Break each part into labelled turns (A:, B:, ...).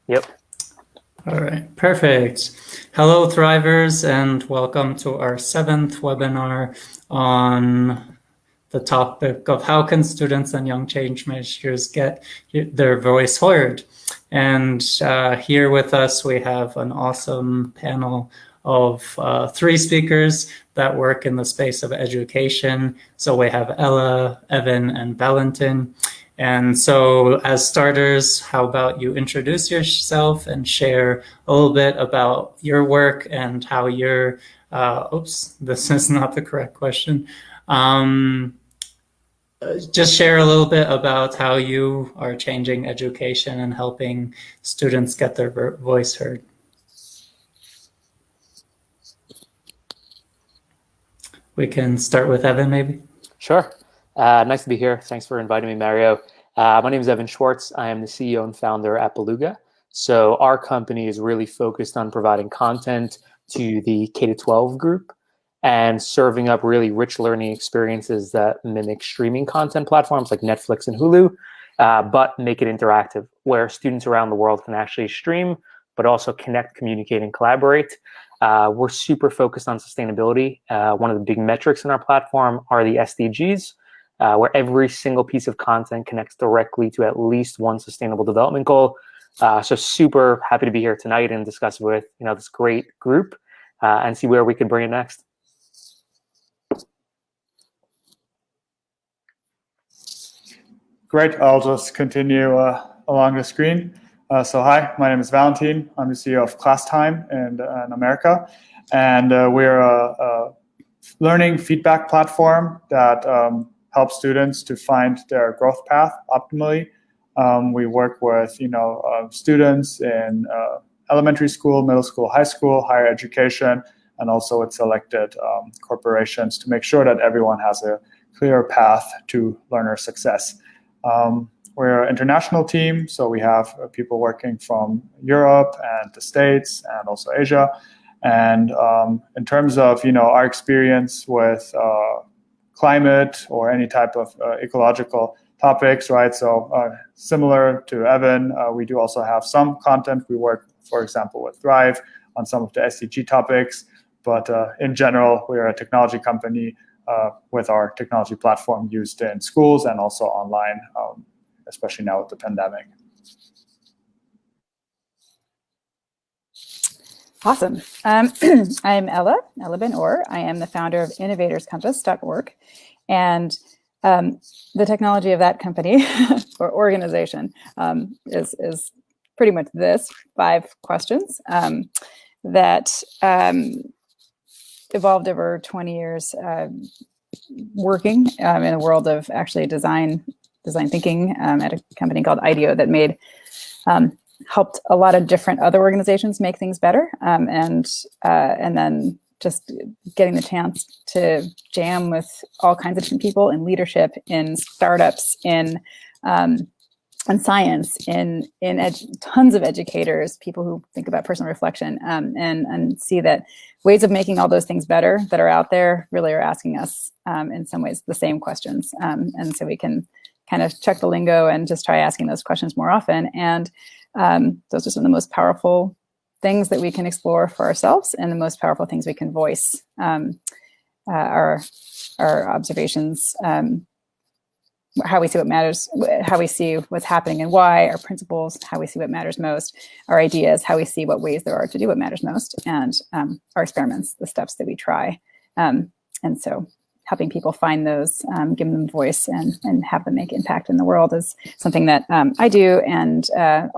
A: Yep.
B: All right, perfect. Hello, Thrivers, and welcome to our seventh webinar on the topic of how can students and young change makers get their voice heard. And here with us, we have an awesome panel of three speakers that work in the space of education. So we have Ella, Evan, and Valentin. And so as starters, how about you introduce yourself and share a little bit about your work and how you're, oops, this is not the correct question. Just share a little bit about how you are changing education and helping students get their voice heard. We can start with Evan, maybe.
A: Sure. Nice to be here. Thanks for inviting me, Mario. My name is Evan Schwartz. I am the CEO and founder at Beluga. So our company is really focused on providing content to the K-12 group and serving up really rich learning experiences that mimic streaming content platforms like Netflix and Hulu, but make it interactive, where students around the world can actually stream, but also connect, communicate, and collaborate. We're super focused on sustainability. One of the big metrics in our platform are the SDGs, where every single piece of content connects directly to at least one sustainable development goal. So super happy to be here tonight and discuss with this great group and see where we can bring it next.
C: Great. I'll just continue along the screen. So hi, my name is Valentin. I'm the CEO of ClassTime in America. And we're a learning feedback platform that helps students to find their growth path optimally. We work with students in elementary school, middle school, high school, higher education, and also with selected corporations to make sure that everyone has a clear path to learner success. We're an international team, so we have people working from Europe and the States and also Asia. And in terms of our experience with climate or any type of ecological topics, right? So similar to Evan, we do also have some content. We work, for example, with Thrive on some of the SDG topics, but in general, we're a technology company with our technology platform used in schools and also online, especially now with the pandemic.
D: Awesome. I'm Ella Ben-Or. I am the founder of innovatorscompass.org. And the technology of that company or organization is pretty much this 5 questions that evolved over 20 years working in a world of actually design thinking at a company called IDEO that made helped a lot of different other organizations make things better, and then just getting the chance to jam with all kinds of different people in leadership, in startups, in science, in tons of educators, people who think about personal reflection, and see that ways of making all those things better that are out there really are asking us in some ways the same questions, and so we can kind of check the lingo and just try asking those questions more often. And those are some of the most powerful things that we can explore for ourselves, and the most powerful things we can voice our observations, how we see what matters, how we see what's happening and why, our principles, how we see what matters most, our ideas, how we see what ways there are to do what matters most, and our experiments, the steps that we try. And so helping people find those, giving them voice and have them make impact in the world is something that I do. And I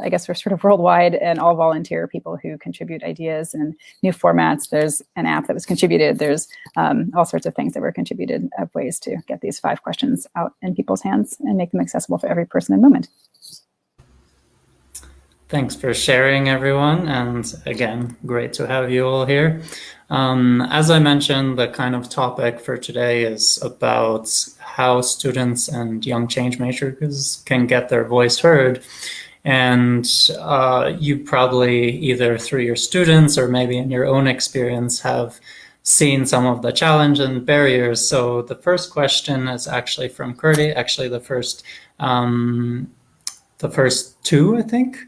D: guess we're sort of worldwide and all volunteer people who contribute ideas and new formats. There's an app that was contributed. There's all sorts of things that were contributed of ways to get these 5 questions out in people's hands and make them accessible for every person and moment.
B: Thanks for sharing, everyone. And again, great to have you all here. As I mentioned, the kind of topic for today is about how students and young change makers can get their voice heard. And you probably, either through your students or maybe in your own experience, have seen some of the challenge and barriers. So the first question is actually from Curdy, actually the first 2, I think.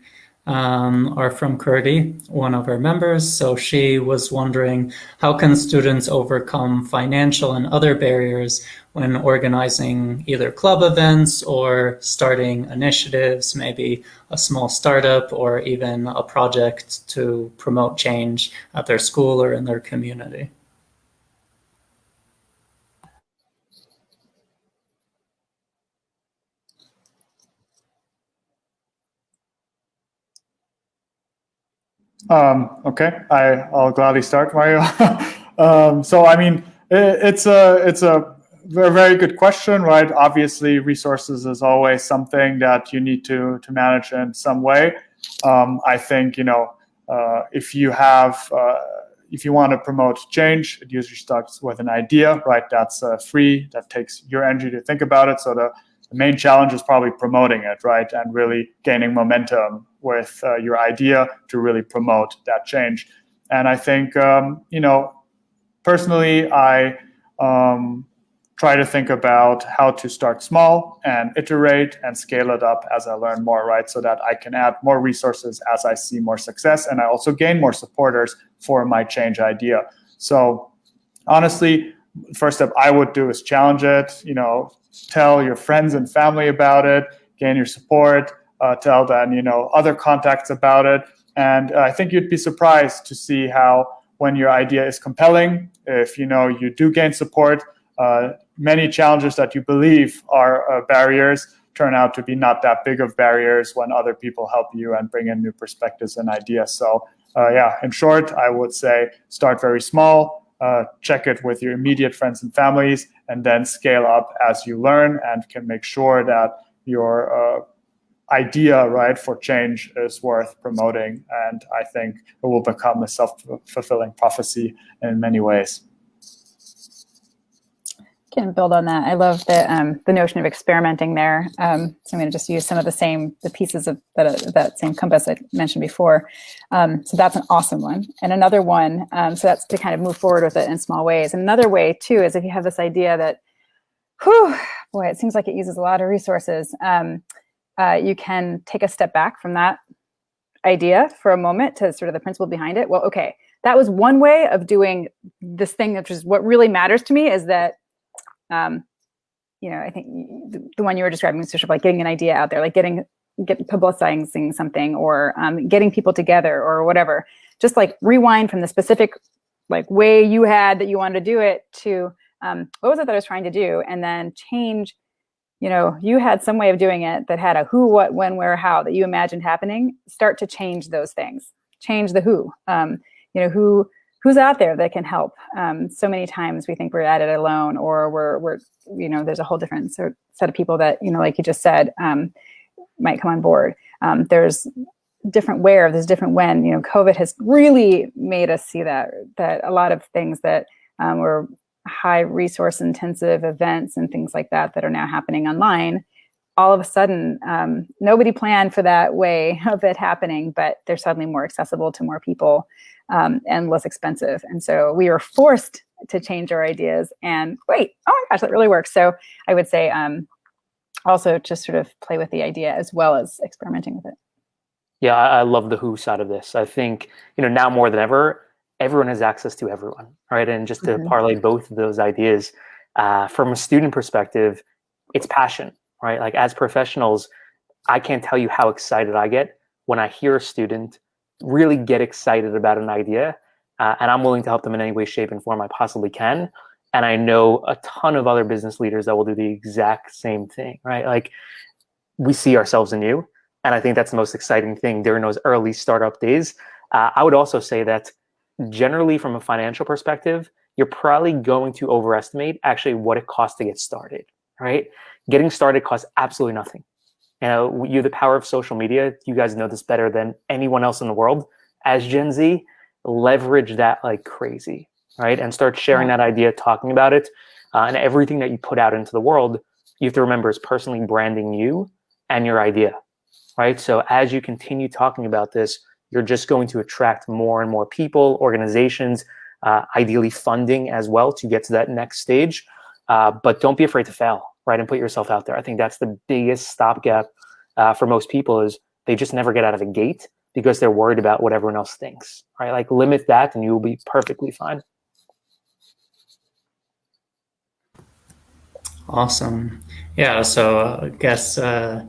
B: are from Kurdi, one of our members. So she was wondering, how can students overcome financial and other barriers when organizing either club events or starting initiatives, maybe a small startup or even a project to promote change at their school or in their community?
C: Okay, I'll gladly start, Mario. So I mean, it's a very good question, right? Obviously, resources is always something that you need to manage in some way. I think if you want to promote change, it usually starts with an idea, right? That's free. That takes your energy to think about it. So the main challenge is probably promoting it, right? And really gaining momentum with your idea to really promote that change. And I think, personally, I try to think about how to start small and iterate and scale it up as I learn more, right? So that I can add more resources as I see more success, and I also gain more supporters for my change idea. So honestly, first step I would do is challenge it, tell your friends and family about it, gain your support, tell then, other contacts about it. And I think you'd be surprised to see how when your idea is compelling, if, you do gain support, many challenges that you believe are barriers turn out to be not that big of barriers when other people help you and bring in new perspectives and ideas. So in short, I would say start very small, check it with your immediate friends and families, and then scale up as you learn and can make sure that your idea, right, for change is worth promoting. And I think it will become a self-fulfilling prophecy in many ways.
D: Can build on that. I love the notion of experimenting there. So I'm going to just use some of the pieces of that same compass I mentioned before. So that's an awesome one. And another one, so that's to kind of move forward with it in small ways. And another way too is if you have this idea that, boy, it seems like it uses a lot of resources. You can take a step back from that idea for a moment to sort of the principle behind it. Well, okay, that was one way of doing this thing, which is what really matters to me is that I think the one you were describing was sort of like getting an idea out there, like getting publicizing something or getting people together or whatever. Just like rewind from the specific like way you had that you wanted to do it to what was it that I was trying to do, and then change. You had some way of doing it that had a who, what, when, where, how that you imagined happening. Start to change those things. Change the who. Who's out there that can help. So many times we think we're at it alone, or we're there's a whole different set of people that like you just said might come on board. There's different where, there's different when. COVID has really made us see that a lot of things that were high resource intensive events and things like that are now happening online. All of a sudden, nobody planned for that way of it happening, but they're suddenly more accessible to more people and less expensive. And so we were forced to change our ideas and wait, oh my gosh, that really works. So I would say also just sort of play with the idea as well as experimenting with it.
A: Yeah, I love the who side of this. I think, now more than ever, everyone has access to everyone, right? And just to parlay both of those ideas, from a student perspective, it's passion, right? Like as professionals, I can't tell you how excited I get when I hear a student really get excited about an idea, and I'm willing to help them in any way, shape, and form I possibly can. And I know a ton of other business leaders that will do the exact same thing, right? Like we see ourselves in you. And I think that's the most exciting thing during those early startup days. I would also say that generally from a financial perspective, you're probably going to overestimate actually what it costs to get started, right? Getting started costs absolutely nothing. You have the power of social media. You guys know this better than anyone else in the world. As Gen Z, leverage that like crazy, right? And start sharing that idea, talking about it. And everything that you put out into the world, you have to remember is personally branding you and your idea, right? So as you continue talking about this, you're just going to attract more and more people, organizations, ideally funding as well to get to that next stage. But don't be afraid to fail, right? And put yourself out there. I think that's the biggest stopgap for most people is they just never get out of the gate. because they're worried about what everyone else thinks, right? Like limit that and you will be perfectly fine.
B: Awesome. Yeah, so I guess a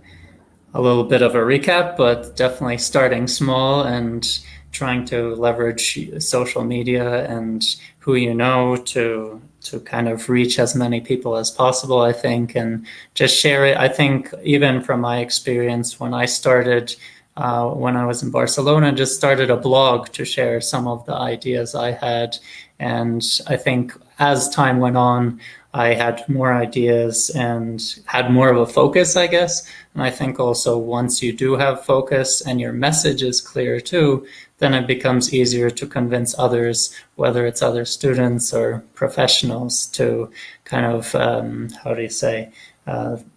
B: little bit of a recap, but definitely starting small and trying to leverage social media and who you know to kind of reach as many people as possible, I think, and just share it. I think even from my experience when I started, when I was in Barcelona, just started a blog to share some of the ideas I had. And I think as time went on, I had more ideas and had more of a focus, I guess. And I think also once you do have focus and your message is clear too, then it becomes easier to convince others, whether it's other students or professionals, to kind of, how do you say,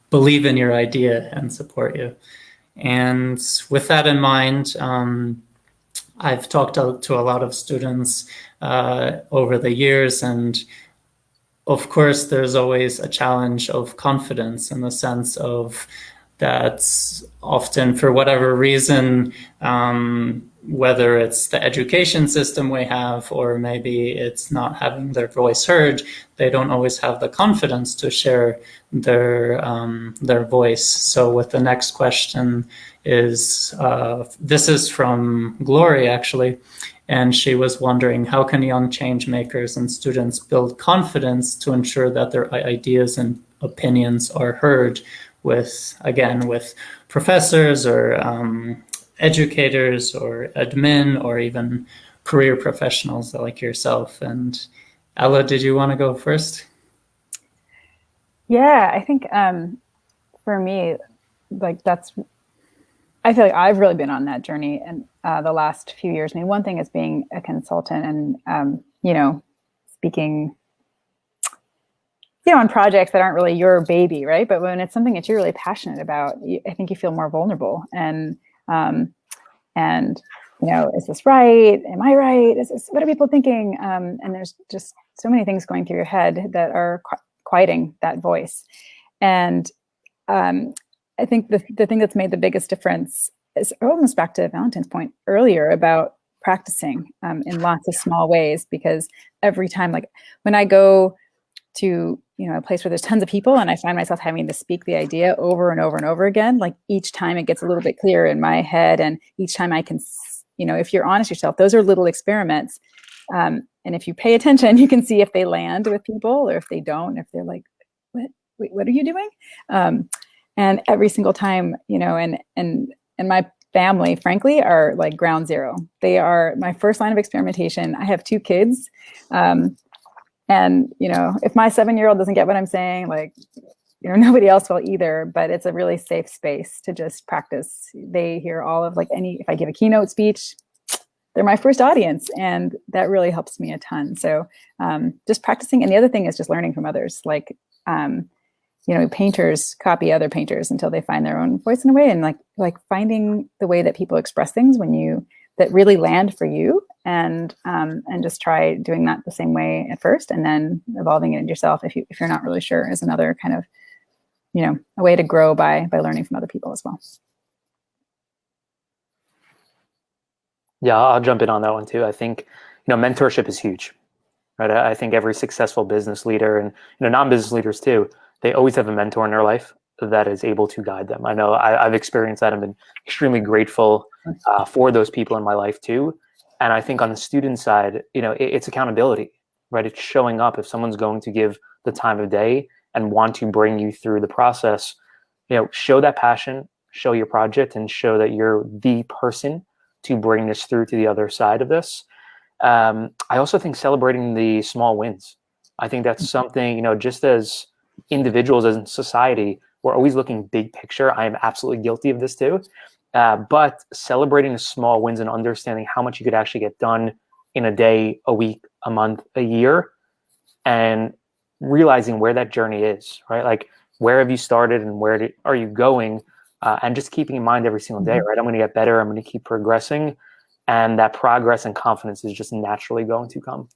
B: believe in your idea and support you. And with that in mind, I've talked to a lot of students over the years, and of course, there's always a challenge of confidence in the sense of that often, for whatever reason, whether it's the education system we have or maybe it's not having their voice heard, they don't always have the confidence to share their voice. So with the next question is, this is from Glory actually, and she was wondering, how can young change makers and students build confidence to ensure that their ideas and opinions are heard with professors or educators or admin or even career professionals like yourself? And Ella, did you want to go first?
D: Yeah, I think for me, like I feel like I've really been on that journey and the last few years. I mean, one thing is being a consultant and, speaking, on projects that aren't really your baby, right? But when it's something that you're really passionate about, I think you feel more vulnerable. And is this right? Am I right? What are people thinking? And there's just so many things going through your head that are quieting that voice. And I think the thing that's made the biggest difference is almost back to Valentine's point earlier about practicing in lots of small ways, because every time, like when I go to, a place where there's tons of people and I find myself having to speak the idea over and over and over again, like each time it gets a little bit clearer in my head. And each time I can, if you're honest yourself, those are little experiments. And if you pay attention, you can see if they land with people or if they don't, if they're like, what are you doing? And every single time, and my family, frankly, are like ground zero. They are my first line of experimentation. I have 2 kids. And, if my 7-year-old doesn't get what I'm saying, like, nobody else will either, but it's a really safe space to just practice. They hear all of if I give a keynote speech, they're my first audience, and that really helps me a ton. So just practicing. And the other thing is just learning from others. Like, painters copy other painters until they find their own voice in a way, and like finding the way that people express things that really land for you, and just try doing that the same way at first, and then evolving it into yourself if you're not really sure, is another kind of a way to grow by learning from other people as well.
A: Yeah, I'll jump in on that one too. I think mentorship is huge, right? I think every successful business leader and non-business leaders too, they always have a mentor in their life that is able to guide them. I know I've experienced that. I've been extremely grateful for those people in my life too. And I think on the student side, it's accountability, right? It's showing up. If someone's going to give the time of day and want to bring you through the process, show that passion, show your project, and show that you're the person to bring this through to the other side of this. I also think celebrating the small wins. I think that's something, just as individuals, as in society, we're always looking big picture. I am absolutely guilty of this too. But celebrating the small wins and understanding how much you could actually get done in a day, a week, a month, a year, and realizing where that journey is, right? Like, where have you started and where are you going? And just keeping in mind every single day, right? I'm going to get better. I'm going to keep progressing. And that progress and confidence is just naturally going to come.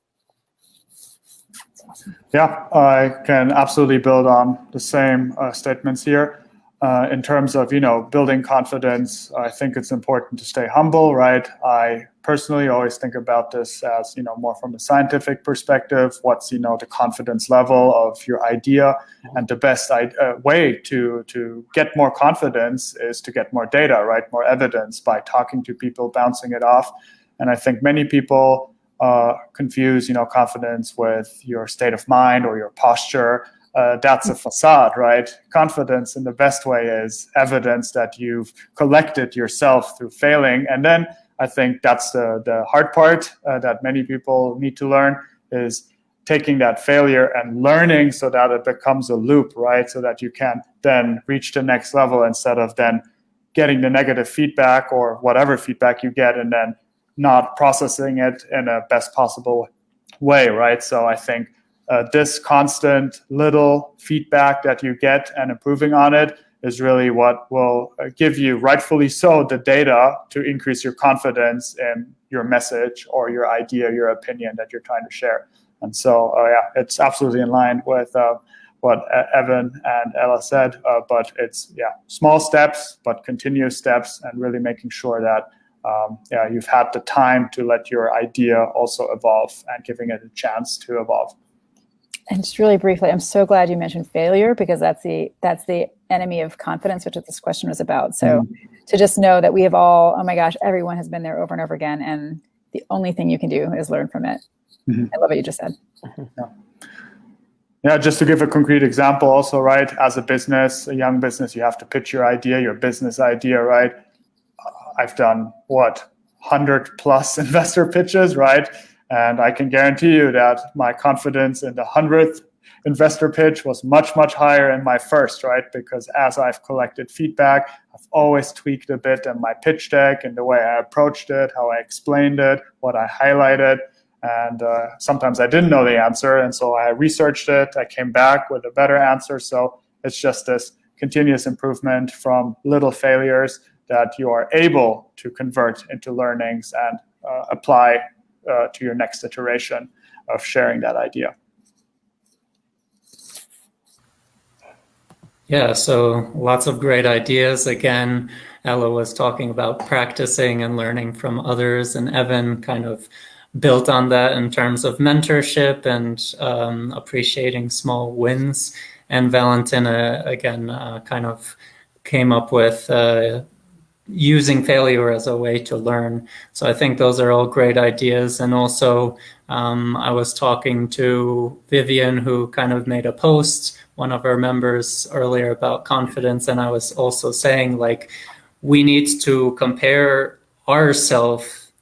C: Yeah, I can absolutely build on the same statements here. in terms of, building confidence, I think it's important to stay humble, right? I personally always think about this as, more from a scientific perspective. What's, the confidence level of your idea? And the best way to get more confidence is to get more data, right? More evidence by talking to people, bouncing it off. And I think many people confuse, confidence with your state of mind or your posture. That's a facade, right? Confidence in the best way is evidence that you've collected yourself through failing. And then I think that's the hard part that many people need to learn, is taking that failure and learning so that it becomes a loop, right? So that you can then reach the next level instead of then getting the negative feedback or whatever feedback you get and then not processing it in a best possible way, right? So I think this constant little feedback that you get and improving on it is really what will give you, rightfully so, the data to increase your confidence in your message or your idea, your opinion that you're trying to share. And so, it's absolutely in line with what Evan and Ella said, but it's, small steps, but continuous steps, and really making sure that you've had the time to let your idea also evolve and giving it a chance to evolve.
D: And just really briefly, I'm so glad you mentioned failure, because that's the enemy of confidence, which this question was about. So to just know that we have all, oh my gosh, everyone has been there over and over again, and the only thing you can do is learn from it. I love what you just said.
C: Yeah, just to give a concrete example also, right? As a business, a young business, you have to pitch your idea, your business idea, right? I've done, 100+ investor pitches, right? And I can guarantee you that my confidence in the 100th investor pitch was much, much higher in my first, right? Because as I've collected feedback, I've always tweaked a bit in my pitch deck and the way I approached it, how I explained it, what I highlighted. And sometimes I didn't know the answer. And so I researched it. I came back with a better answer. So it's just this continuous improvement from little failures that you are able to convert into learnings and apply to your next iteration of sharing that idea.
B: Yeah, so lots of great ideas. Again, Ella was talking about practicing and learning from others, and Evan kind of built on that in terms of mentorship and appreciating small wins. And Valentina, again, kind of came up with using failure as a way to learn. So I think those are all great ideas. And also, I was talking to Vivian, who kind of made a post, one of our members, earlier about confidence. And I was also saying, like, we need to compare ourselves,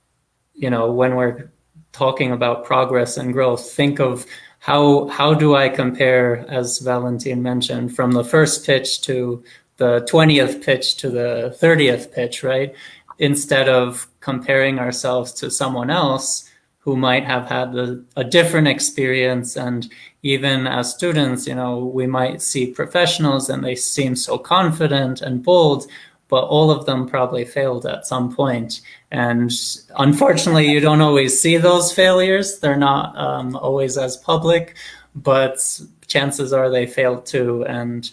B: when we're talking about progress and growth. Think of how do I compare, as Valentin mentioned, from the first pitch to the 20th pitch to the 30th pitch, right? Instead of comparing ourselves to someone else who might have had a different experience. And even as students, we might see professionals and they seem so confident and bold, but all of them probably failed at some point. And unfortunately, you don't always see those failures. They're not always as public, but chances are they failed too. And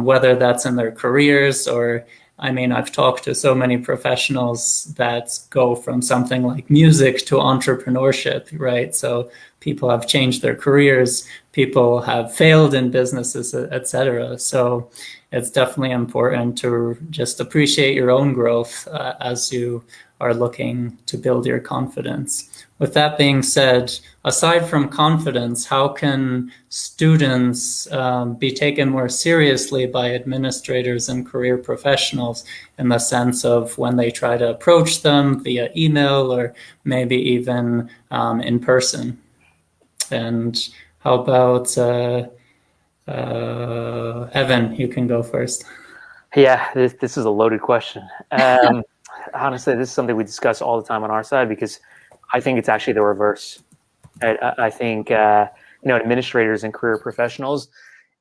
B: whether that's in their careers or, I've talked to so many professionals that go from something like music to entrepreneurship, right? So people have changed their careers, people have failed in businesses, etc. So it's definitely important to just appreciate your own growth as you are looking to build your confidence. With that being said, aside from confidence, how can students be taken more seriously by administrators and career professionals in the sense of when they try to approach them via email or maybe even in person? And how about Evan, you can go first.
A: Yeah, this is a loaded question. Honestly, this is something we discuss all the time on our side, because I think it's actually the reverse. I think administrators and career professionals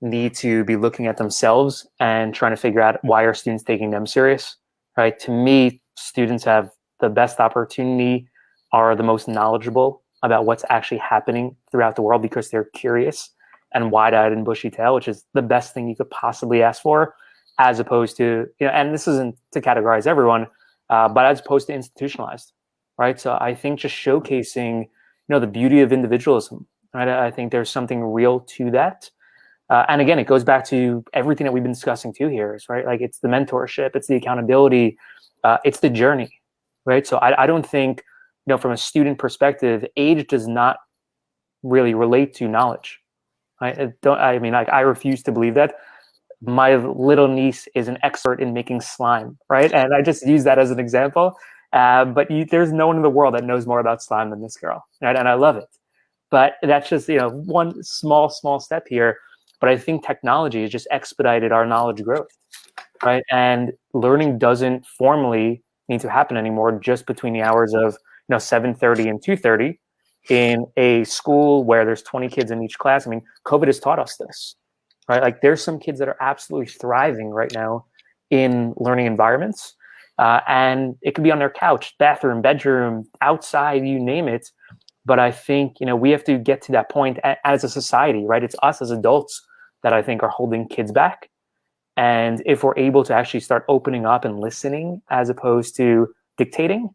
A: need to be looking at themselves and trying to figure out, why are students taking them serious, right? To me, students have the best opportunity, are the most knowledgeable about what's actually happening throughout the world, because they're curious and wide-eyed and bushy-tailed, which is the best thing you could possibly ask for. as opposed to, and this isn't to categorize everyone, but as opposed to institutionalized, right? So I think just showcasing, the beauty of individualism, right? I think there's something real to that. And again, it goes back to everything that we've been discussing too here, is right? Like it's the mentorship, it's the accountability, it's the journey, right? So I don't think, from a student perspective, age does not really relate to knowledge. I refuse to believe that. My little niece is an expert in making slime, right? And I just use that as an example. But there's no one in the world that knows more about slime than this girl, right? And I love it. But that's just, one small step here. But I think technology has just expedited our knowledge growth, right? And learning doesn't formally need to happen anymore just between the hours of 7:30 and 2:30 in a school where there's 20 kids in each class. I mean, COVID has taught us this, right? Like there's some kids that are absolutely thriving right now in learning environments. And it could be on their couch, bathroom, bedroom, outside, you name it. But I think, we have to get to that point as a society, right? It's us as adults that I think are holding kids back. And if we're able to actually start opening up and listening as opposed to dictating,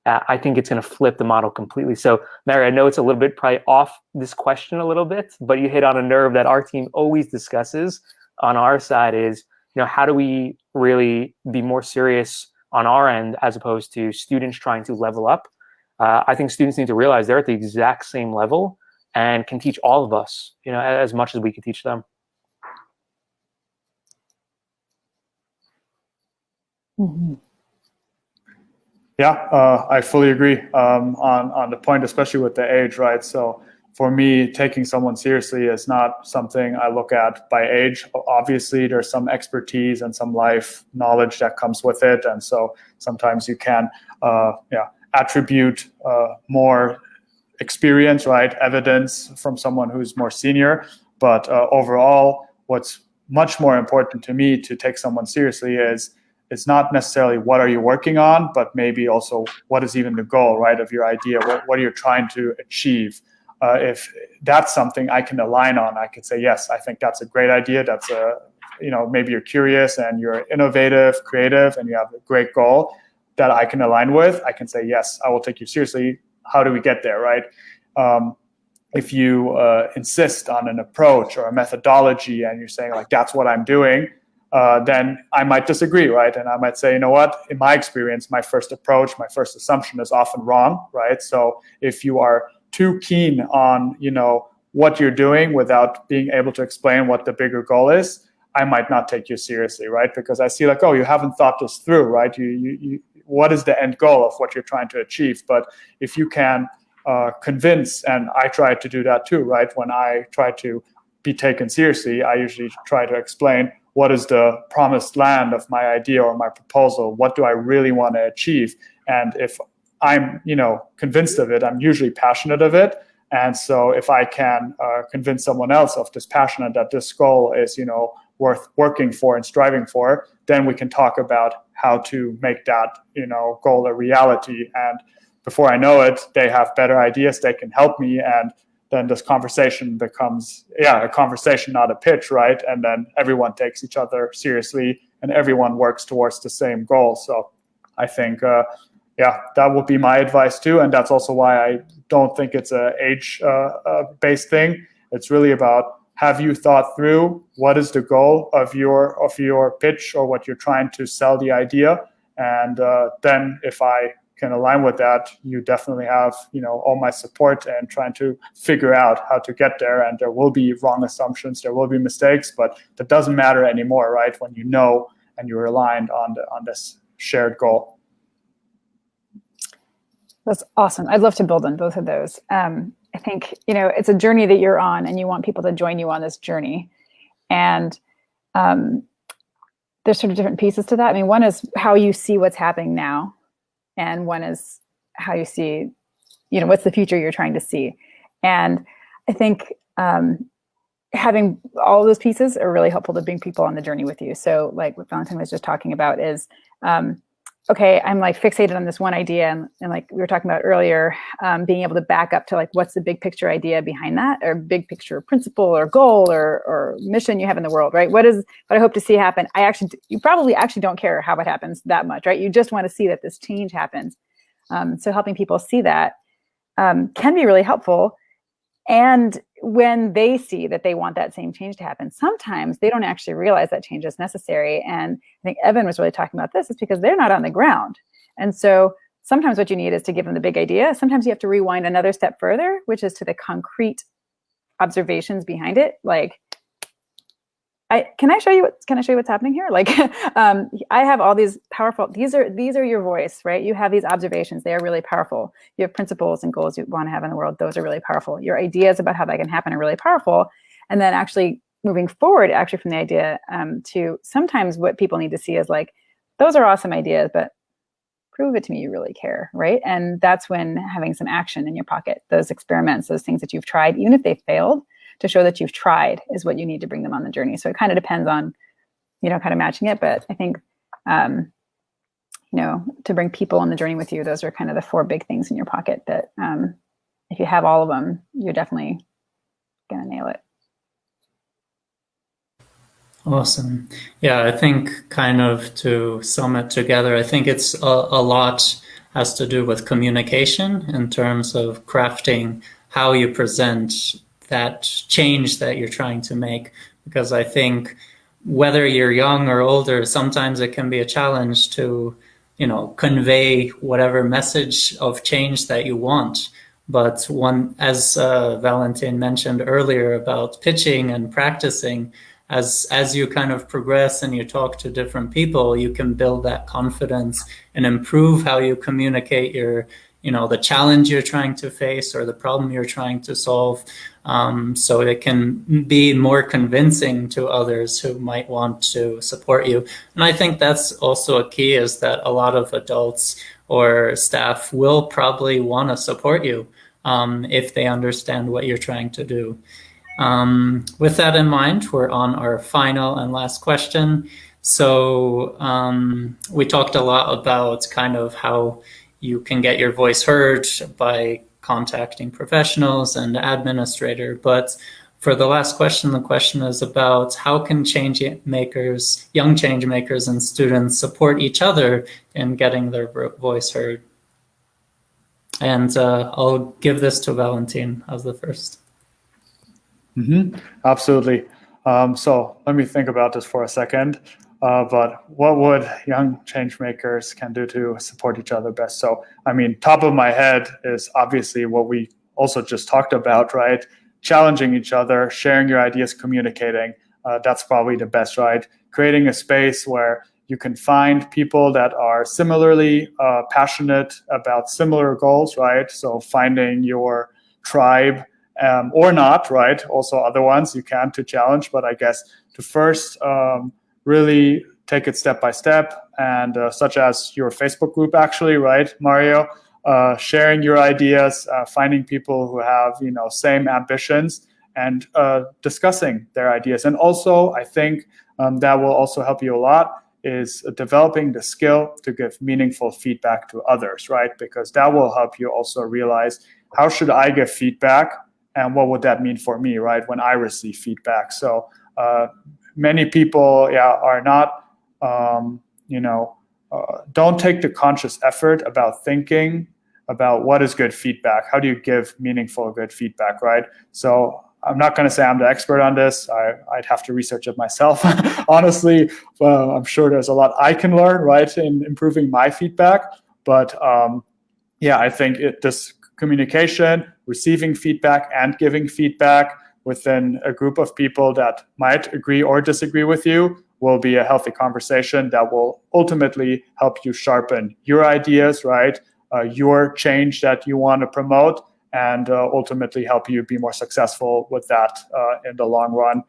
A: I think it's going to flip the model completely. So, Mary, I know it's a little bit probably off this question a little bit, but you hit on a nerve that our team always discusses on our side is, how do we really be more serious on our end as opposed to students trying to level up? I think students need to realize they're at the exact same level and can teach all of us, as much as we can teach them.
D: Mm-hmm.
C: Yeah, I fully agree on the point, especially with the age, right? So for me, taking someone seriously is not something I look at by age. Obviously, there's some expertise and some life knowledge that comes with it. And so sometimes you can attribute more experience, right? Evidence from someone who's more senior. But overall, what's much more important to me to take someone seriously is it's not necessarily what are you working on, but maybe also what is even the goal, right, of your idea, what are you trying to achieve. If that's something I can align on, I can say, yes, I think that's a great idea. That's maybe you're curious and you're innovative, creative, and you have a great goal that I can align with. I can say, yes, I will take you seriously. How do we get there, right? If you insist on an approach or a methodology and you're saying like, that's what I'm doing, then I might disagree, right? And I might say, you know what, in my experience, my first approach, my first assumption is often wrong, right? So if you are too keen on, what you're doing without being able to explain what the bigger goal is, I might not take you seriously, right? Because I see like, oh, you haven't thought this through, right? You what is the end goal of what you're trying to achieve? But if you can convince, and I try to do that too, right? When I try to be taken seriously, I usually try to explain what is the promised land of my idea or my proposal? What do I really want to achieve? And if I'm, convinced of it, I'm usually passionate of it. And so if I can convince someone else of this passion that this goal is, worth working for and striving for, then we can talk about how to make that, goal a reality. And before I know it, they have better ideas, they can help me. And then this conversation becomes, a conversation, not a pitch, right? And then everyone takes each other seriously and everyone works towards the same goal. So I think, that would be my advice too. And that's also why I don't think it's a age-based thing. It's really about, have you thought through what is the goal of your pitch or what you're trying to sell the idea? And then if I can align with that, you definitely have, all my support and trying to figure out how to get there. And there will be wrong assumptions, there will be mistakes, but that doesn't matter anymore, right? When you know and you're aligned on this shared goal.
D: That's awesome. I'd love to build on both of those. I think, it's a journey that you're on and you want people to join you on this journey. And there's sort of different pieces to that. I mean, one is how you see what's happening now. And one is how you see, what's the future you're trying to see. And I think having all of those pieces are really helpful to bring people on the journey with you. So like what Valentine was just talking about is okay, I'm like fixated on this one idea, and like we were talking about earlier, being able to back up to like what's the big picture idea behind that, or big picture principle or goal or mission you have in the world, right? What I hope to see happen? You probably actually don't care how it happens that much, right? You just want to see that this change happens. So helping people see that can be really helpful. And when they see that they want that same change to happen, sometimes they don't actually realize that change is necessary. And I think Evan was really talking about this, is because they're not on the ground. And so sometimes what you need is to give them the big idea. Sometimes you have to rewind another step further, which is to the concrete observations behind it. Like, can I show you what's happening here? Like, I have all these powerful, these are your voice, right? You have these observations. They are really powerful. You have principles and goals you want to have in the world. Those are really powerful. Your ideas about how that can happen are really powerful. And then actually moving forward, actually from the idea to sometimes what people need to see is like, those are awesome ideas, but prove it to me you really care, right? And that's when having some action in your pocket, those experiments, those things that you've tried, even if they failed, to show that you've tried is what you need to bring them on the journey. So it kind of depends on, kind of matching it. But I think, to bring people on the journey with you, those are kind of the 4 big things in your pocket that if you have all of them, you're definitely going to nail it.
B: Awesome. Yeah, I think kind of to sum it together, I think it's a lot has to do with communication in terms of crafting how you present that change that you're trying to make. Because I think whether you're young or older, sometimes it can be a challenge to, convey whatever message of change that you want. But as Valentin mentioned earlier about pitching and practicing, as you kind of progress and you talk to different people, you can build that confidence and improve how you communicate the challenge you're trying to face or the problem you're trying to solve, so it can be more convincing to others who might want to support you. And I think that's also a key, is that a lot of adults or staff will probably want to support you if they understand what you're trying to do. With that in mind, we're on our final and last question. So we talked a lot about kind of how you can get your voice heard by contacting professionals and the administrator. But for the last question, the question is about how can young change makers and students support each other in getting their voice heard? And I'll give this to Valentin as the first.
C: Absolutely. So let me think about this for a second. But what would young change makers can do to support each other best? So, I mean, top of my head is obviously what we also just talked about, right? Challenging each other, sharing your ideas, communicating. That's probably the best, right? Creating a space where you can find people that are similarly passionate about similar goals, right? So finding your tribe, or not, right? Also other ones you can to challenge, but I guess to first really take it step by step, and such as your Facebook group, actually, right, Mario? Sharing your ideas, finding people who have same ambitions, and discussing their ideas. And also, I think that will also help you a lot, is developing the skill to give meaningful feedback to others, right? Because that will help you also realize, how should I give feedback, and what would that mean for me, right, when I receive feedback? So many people, are not, don't take the conscious effort about thinking about what is good feedback. How do you give meaningful, good feedback, right? So I'm not going to say I'm the expert on this. I'd have to research it myself. Honestly, I'm sure there's a lot I can learn, right, in improving my feedback. But I think this communication, receiving feedback and giving feedback within a group of people that might agree or disagree with you will be a healthy conversation that will ultimately help you sharpen your ideas, right? Your change that you want to promote, and ultimately help you be more successful with that in the long run,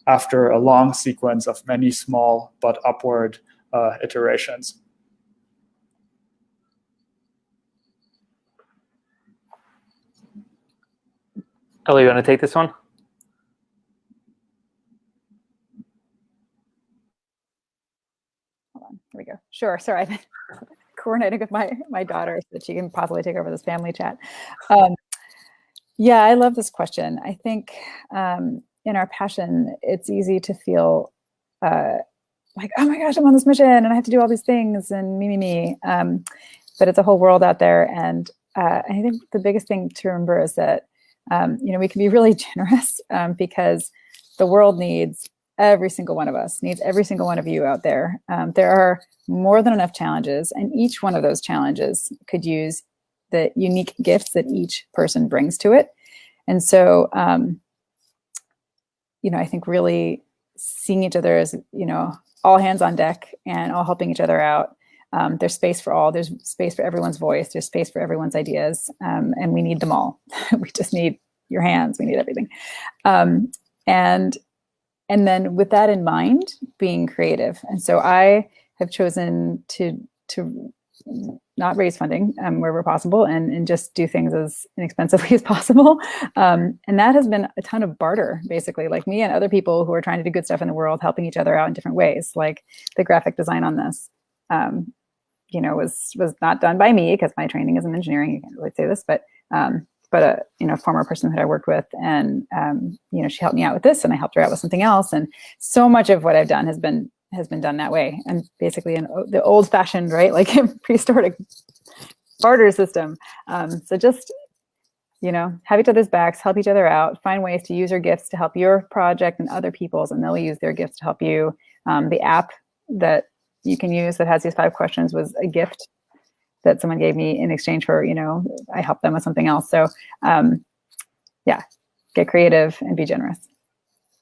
C: after a long sequence of many small but upward iterations.
A: Ellie, you want to take this one?
D: Hold on, here we go. Sure, sorry. coordinating with my daughter so that she can possibly take over this family chat. Yeah, I love this question. I think in our passion, it's easy to feel like, oh my gosh, I'm on this mission and I have to do all these things and me. But it's a whole world out there. And I think the biggest thing to remember is that, we can be really generous because the world needs every single one of us, needs every single one of you out there. There are more than enough challenges, and each one of those challenges could use the unique gifts that each person brings to it. And so, I think really seeing each other as, all hands on deck and all helping each other out. There's space for all. There's space for everyone's voice. There's space for everyone's ideas. And we need them all. We just need your hands. We need everything. And then with that in mind, being creative. And so I have chosen to not raise funding wherever possible and just do things as inexpensively as possible. And that has been a ton of barter, basically, like me and other people who are trying to do good stuff in the world, helping each other out in different ways. Like the graphic design on this, was not done by me because my training is in engineering. You can't really say this, but a former person that I worked with, and she helped me out with this, and I helped her out with something else. And so much of what I've done has been done that way, and basically in the old-fashioned, right, like prehistoric barter system. So just have each other's backs, help each other out, find ways to use your gifts to help your project and other people's, and they'll use their gifts to help you. The app that you can use that has these 5 questions was a gift that someone gave me in exchange for, I helped them with something else. So get creative and be generous.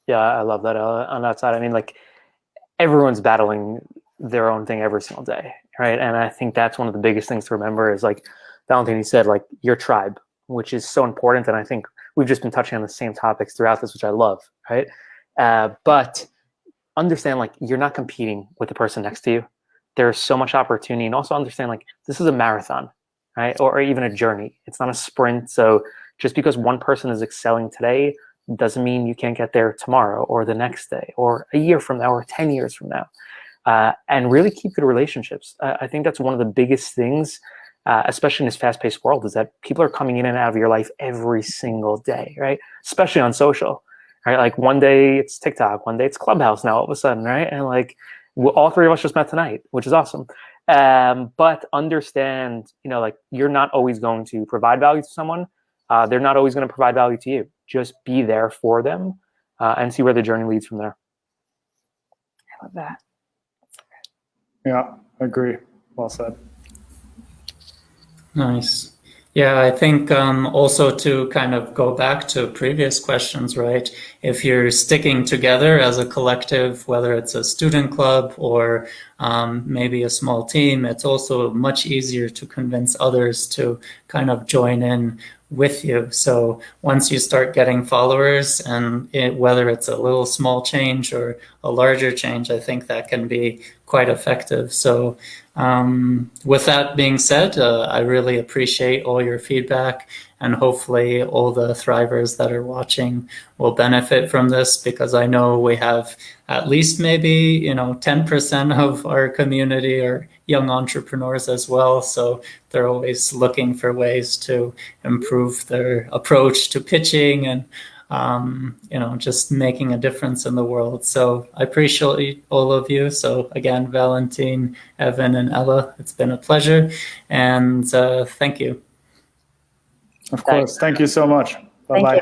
A: Yeah, I love that on that side. I mean, like, everyone's battling their own thing every single day, right? And I think that's one of the biggest things to remember is, like Valentini said, like, your tribe, which is so important. And I think we've just been touching on the same topics throughout this, which I love, right? But understand, like, you're not competing with the person next to you. There's so much opportunity, and also understand, like, this is a marathon, right? Or even a journey. It's not a sprint. So just because one person is excelling today doesn't mean you can't get there tomorrow or the next day or a year from now or 10 years from now. And really keep good relationships. I think that's one of the biggest things, especially in this fast-paced world, is that people are coming in and out of your life every single day, right? Especially on social, right? Like, one day it's TikTok, one day it's Clubhouse now all of a sudden, right? And like, all 3 of us just met tonight, which is awesome. But understand, like, you're not always going to provide value to someone. They're not always going to provide value to you. Just be there for them and see where the journey leads from there.
D: I love that.
C: Yeah, agree. Well said.
B: Nice. Yeah, I think also to kind of go back to previous questions, right? If you're sticking together as a collective, whether it's a student club or maybe a small team, it's also much easier to convince others to kind of join in with you. So once you start getting followers, and whether it's a little small change or a larger change, I think that can be quite effective. So with that being said, I really appreciate all your feedback, and hopefully all the Thrivers that are watching will benefit from this, because I know we have at least maybe 10% of our community are young entrepreneurs as well. So they're always looking for ways to improve their approach to pitching and just making a difference in the world. So I appreciate all of you. So again, Valentine, Evan, and Ella, it's been a pleasure. And thank you.
C: Of course. Thank you so much. Bye-bye.